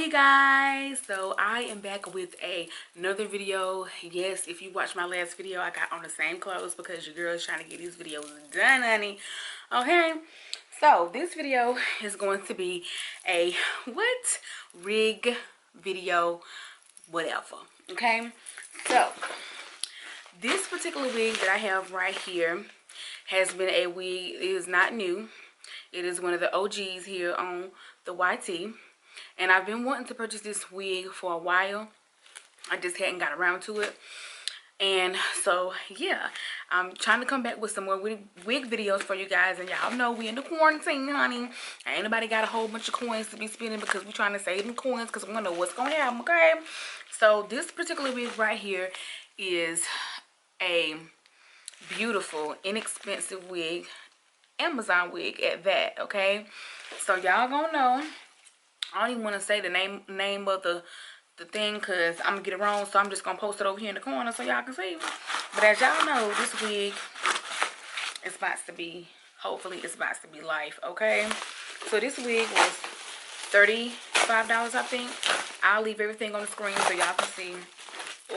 Hey guys, so I am back with another video. Yes, if you watched my last video, I got on the same clothes because your girl is trying to get these videos done, honey. Okay, so this video is going to be a rig video, whatever. Okay, so this particular wig that I have right here has been a wig. It is not new. It is one of the OGs here on the YT. And I've been wanting to purchase this wig for a while. I just hadn't got around to it. And so, yeah, I'm trying to come back with some more wig videos for you guys. And y'all know we in the quarantine, honey. Ain't nobody got a whole bunch of coins to be spending because we're trying to save them coins because we don't know what's going to happen, okay? So this particular wig right here is a beautiful, inexpensive wig. Amazon wig at that, okay? So y'all gonna know. I don't even want to say the name of the thing because I'm going to get it wrong. So I'm just going to post it over here in the corner so y'all can see. But as y'all know, this wig is about to be, hopefully it's about to be life, okay? So this wig was $35, I think. I'll leave everything on the screen so y'all can see.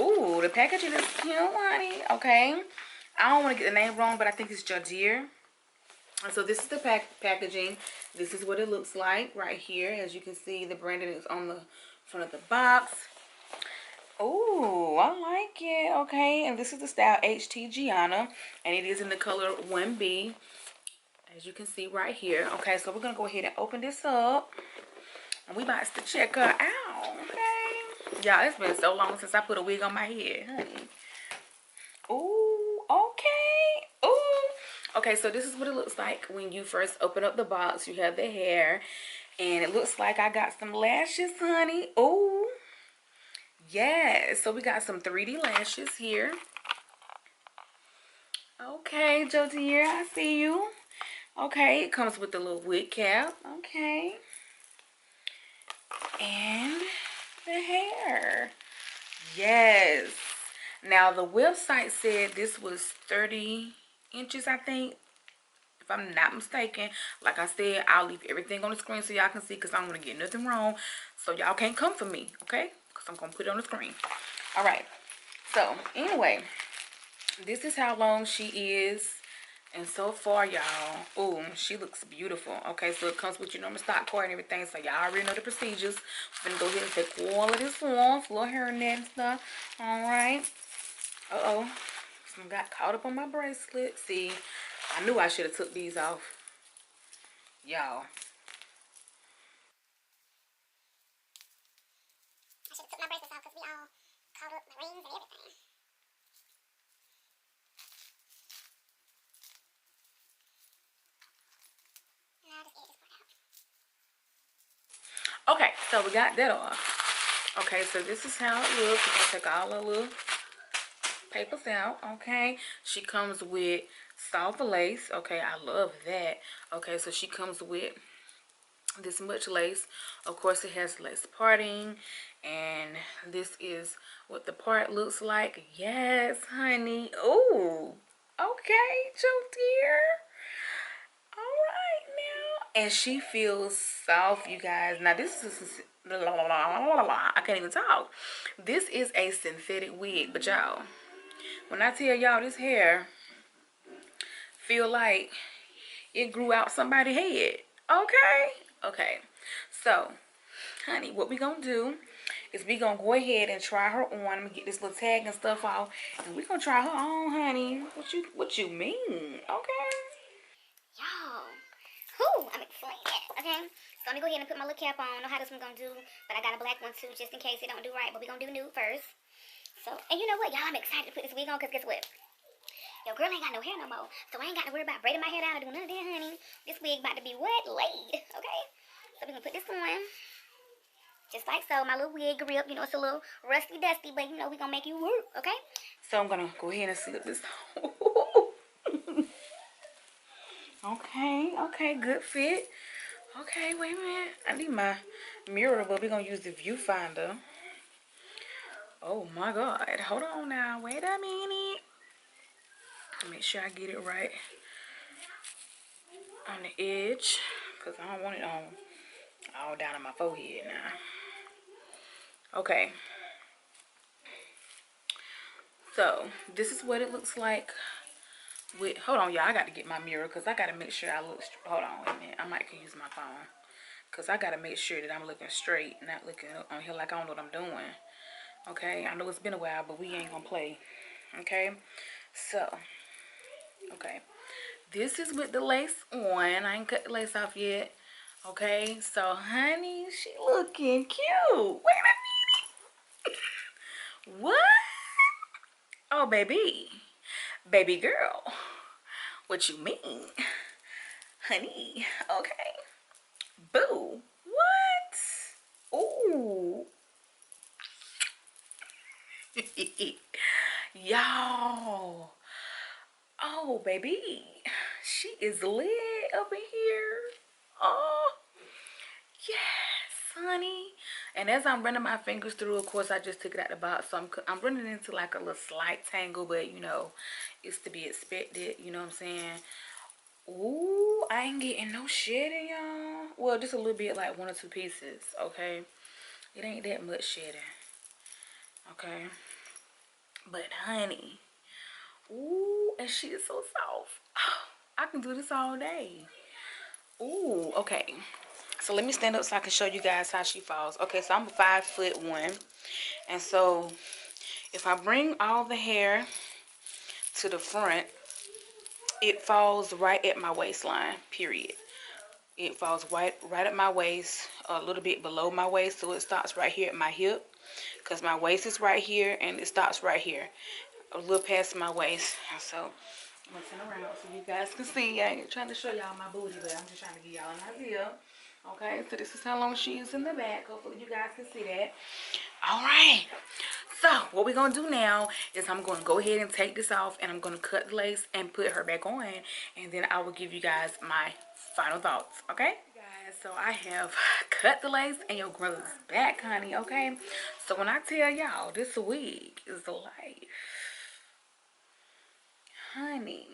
Ooh, the packaging is cute, honey, okay? I don't want to get the name wrong, but I think it's Jodier. So this is the packaging. This is what it looks like right here. As you can see, the branding is on the front of the box. Oh, I like it. Okay, and this is the style HT Gianna, and it is in the color 1B, as you can see right here. Okay, so we're gonna go ahead and open this up, and we about to check her out. Okay, y'all, it's been so long since I put a wig on my head, honey. Ooh, okay. Ooh. Okay, so this is what it looks like when you first open up the box. You have the hair, and it looks like I got some lashes, honey. Ooh, yes. So we got some 3D lashes here. Okay, Jodier, I see you. Okay, it comes with the little wig cap. Okay, and the hair. Yes. Now the website said this was 30 inches, I think, if I'm not mistaken. Like I said, I'll leave everything on the screen so y'all can see because I don't want to get nothing wrong. So y'all can't come for me, okay? Because I'm going to put it on the screen. All right. So, anyway, this is how long she is. And so far, y'all, ooh, she looks beautiful. Okay, so it comes with your normal stock card and everything. So y'all already know the procedures. I'm going to go ahead and take all of this off. Little hair net and stuff. All right. Uh-oh. Some got caught up on my bracelet. See, I knew I should have took these off. Y'all. I should have took my bracelets off because we all caught up my rings and everything. Now just get this part out. Okay, so we got that off. Okay, so this is how it looks. We're going to take all the little papers out. Okay, she comes with soft lace. Okay, I love that. Okay, so she comes with this much lace. Of course, it has lace parting, and this is what the part looks like. Yes, honey. Ooh, okay, Jodier. All right now, and she feels soft, you guys. Now this is I can't even talk. This is a synthetic wig, but y'all, when I tell y'all this hair feel like it grew out somebody's head. Okay? Okay. So, honey, what we gonna do is we gonna go ahead and try her on. I'm gonna get this little tag and stuff off, and we gonna try her on, honey. What you mean? Okay? Y'all, whoo, I'm excited. Okay, so let me go ahead and put my little cap on. I know how this one's gonna do, but I got a black one too, just in case it don't do right. But we gonna do nude first. So, and you know what, y'all, I'm excited to put this wig on because guess what? Your girl ain't got no hair no more, so I ain't got to worry about braiding my hair down or doing none of that, honey. This wig about to be what? Laid, okay? So we gonna put this on, just like so. My little wig grip, you know, it's a little rusty dusty, but you know, we gonna make you work, okay? So I'm gonna go ahead and slip this on. Okay, good fit. Okay, wait a minute. I need my mirror, but we're gonna use the viewfinder. Oh my God, hold on now, wait a minute. Make sure I get it right on the edge, because I don't want it on all down on my forehead now. Okay. So this is what it looks like with, hold on y'all, I got to get my mirror because I got to make sure I look, hold on, wait a minute, I might can use my phone because I got to make sure that I'm looking straight, not looking on here like I don't know what I'm doing. Okay, I know it's been a while, but we ain't gonna play. Okay, so, okay, this is with the lace on. I ain't cut the lace off yet. Okay, so honey, she looking cute. Wait a minute. What? Oh, baby. Baby girl. What you mean? Honey. Okay. Boo. What? Ooh. Y'all. Oh, baby. She is lit up in here. Oh, yes, honey. And as I'm running my fingers through, of course, I just took it out the box. So I'm running into like a little slight tangle, but you know, it's to be expected. You know what I'm saying? Ooh, I ain't getting no shedding, y'all. Well, just a little bit, like 1 or 2 pieces, okay? It ain't that much shedding, okay? But honey, ooh, and she is so soft. I can do this all day. Ooh, okay. So let me stand up so I can show you guys how she falls. Okay, so I'm 5'1", and so if I bring all the hair to the front, it falls right at my waistline, period. It falls right at my waist, a little bit below my waist, so it stops right here at my hip, because my waist is right here, and it stops right here, a little past my waist. So I'm going to turn around so you guys can see. I ain't trying to show y'all my booty, but I'm just trying to give y'all an idea. Okay, so this is how long she is in the back. Hopefully you guys can see that. All right. So what we're going to do now is I'm going to go ahead and take this off, and I'm going to cut the lace and put her back on. And then I will give you guys my final thoughts. Okay? Guys, so I have cut the lace and your girl is back, honey. Okay? So when I tell y'all this wig is the life, honey.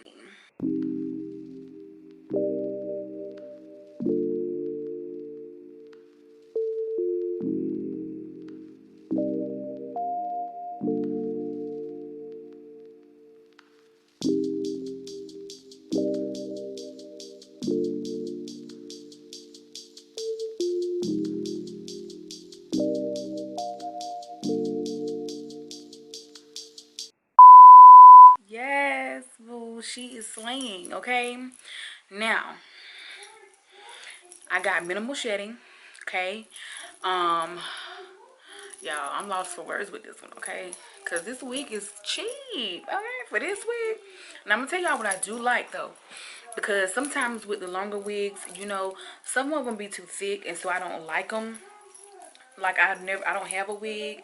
Yes, boo, she is slaying. Okay? Now, I got minimal shedding. Okay? Um, y'all, I'm lost for words with this one, okay? Because this wig is cheap, okay, for this wig. And I'm going to tell y'all what I do like, though. Because sometimes with the longer wigs, you know, some of them be too thick, and so I don't like them. Like, I don't have a wig.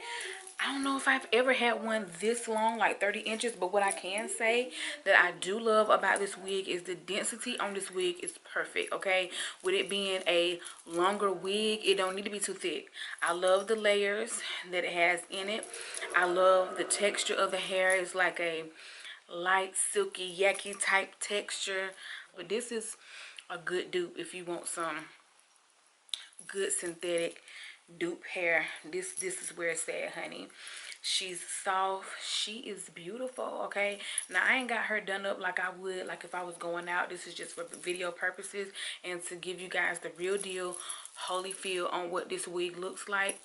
I don't know if I've ever had one this long, like 30 inches. But what I can say that I do love about this wig is the density on this wig is perfect, okay? With it being a longer wig, it don't need to be too thick. I love the layers that it has in it. I love the texture of the hair. It's like a light, silky, yucky type texture. But this is a good dupe if you want some good synthetic dupe hair. This is where it's at, honey. She's soft. She is beautiful, okay? Now, I ain't got her done up like I would, like if I was going out. This is just for video purposes and to give you guys the real deal, holy feel on what this wig looks like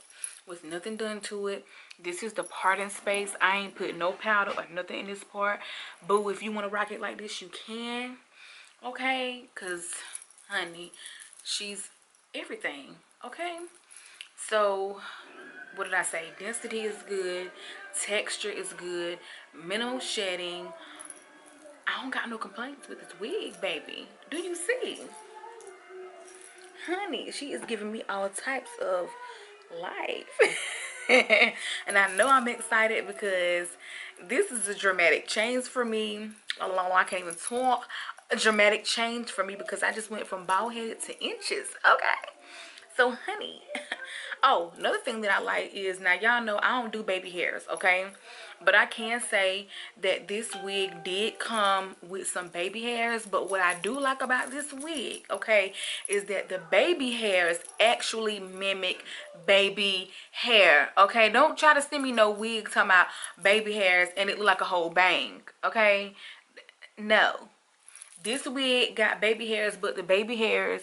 with nothing done to it. This is the parting space. I ain't put no powder or nothing in this part. Boo, if you want to rock it like this, you can, okay? Because, honey, she's everything, okay? So what did I say? Density is good, texture is good, minimal shedding. I don't got no complaints with this wig, baby. Do you see? Honey, she is giving me all types of life. And I know I'm excited because this is a dramatic change for me. Alone, I can't even talk. A dramatic change for me because I just went from bald headed to inches, okay? So honey, oh, another thing that I like is, now y'all know I don't do baby hairs, okay? But I can say that this wig did come with some baby hairs. But what I do like about this wig, okay, is that the baby hairs actually mimic baby hair, okay? Don't try to send me no wig talking about baby hairs and it look like a whole bang, okay? No. This wig got baby hairs, but the baby hairs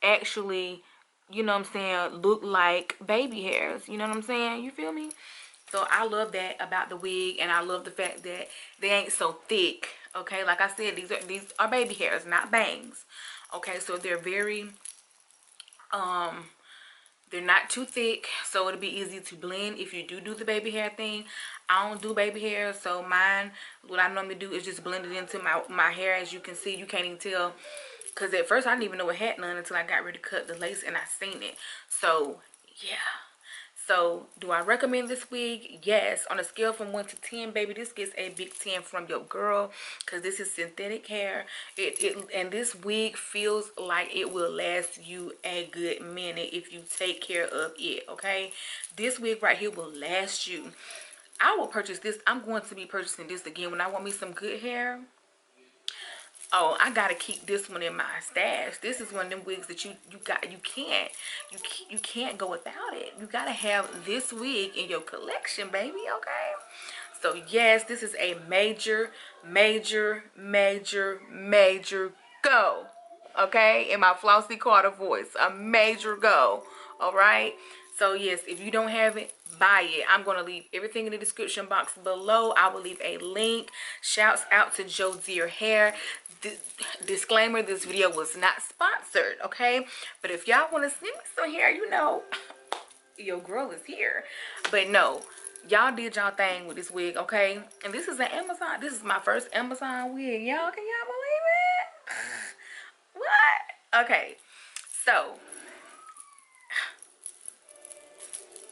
actually, you know what I'm saying, look like baby hairs. You know what I'm saying? You feel me? So I love that about the wig, and I love the fact that they ain't so thick. Okay, like I said, these are baby hairs, not bangs. Okay, so they're very they're not too thick, so it'll be easy to blend if you do the baby hair thing. I don't do baby hair, so mine, what I normally do is just blend it into my hair. As you can see, you can't even tell, because at first I didn't even know it had none until I got ready to cut the lace and I seen it. So yeah. So do I recommend this wig? Yes. On a scale from 1 to 10, baby, this gets a big 10 from your girl, because this is synthetic hair. And this wig feels like it will last you a good minute if you take care of it, okay? This wig right here will last you. I will purchase this. I'm going to be purchasing this again when I want me some good hair. Oh, I gotta keep this one in my stash. This is one of them wigs that you can't go without it. You gotta have this wig in your collection, baby. Okay. So yes, this is a major go. Okay, in my Flossie Carter voice, a major go. All right. So yes, if you don't have it, buy it. I'm going to leave everything in the description box below. I will leave a link. Shouts out to Jodier Hair. Disclaimer, this video was not sponsored, okay? But if y'all want to send me some hair, you know, your girl is here. But no, y'all did y'all thing with this wig, okay? And this is an Amazon. This is my first Amazon wig. Y'all, can y'all believe it? What? Okay, so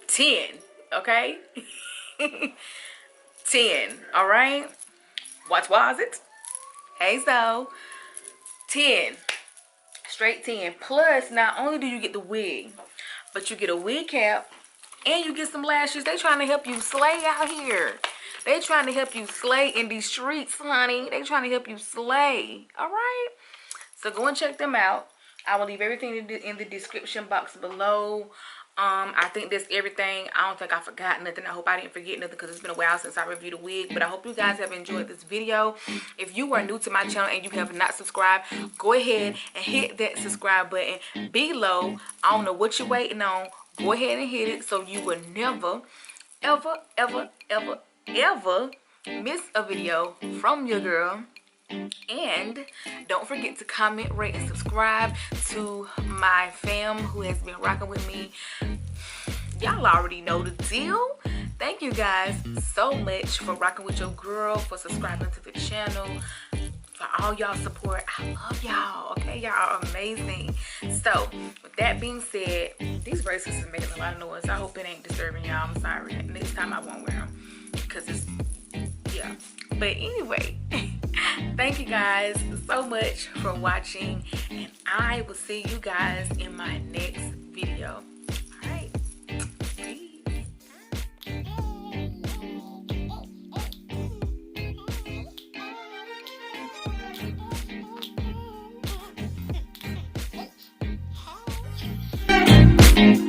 10, okay? 10, all right? Watch was it? Hey, so 10, straight 10. Plus, not only do you get the wig, but you get a wig cap and you get some lashes. They trying to help you slay out here. They trying to help you slay in these streets, honey. They trying to help you slay. All right? So go and check them out. I will leave everything in the description box below. I think that's everything. I don't think I forgot nothing. I hope I didn't forget nothing, because it's been a while since I reviewed a wig. But I hope you guys have enjoyed this video. If you are new to my channel and you have not subscribed, go ahead and hit that subscribe button below. I don't know what you're waiting on. Go ahead and hit it so you will never, ever miss a video from your girl. And don't forget to comment, rate, and subscribe to my fam who has been rocking with me. Y'all already know the deal. Thank you guys so much for rocking with your girl, for subscribing to the channel, for all y'all support. I love y'all, okay? Y'all are amazing. So with that being said, these bracelets is making a lot of noise. I hope it ain't disturbing y'all. I'm sorry. Next time I won't wear them, because it's, yeah. But anyway, thank you guys so much for watching, and I will see you guys in my next video. All right. Peace.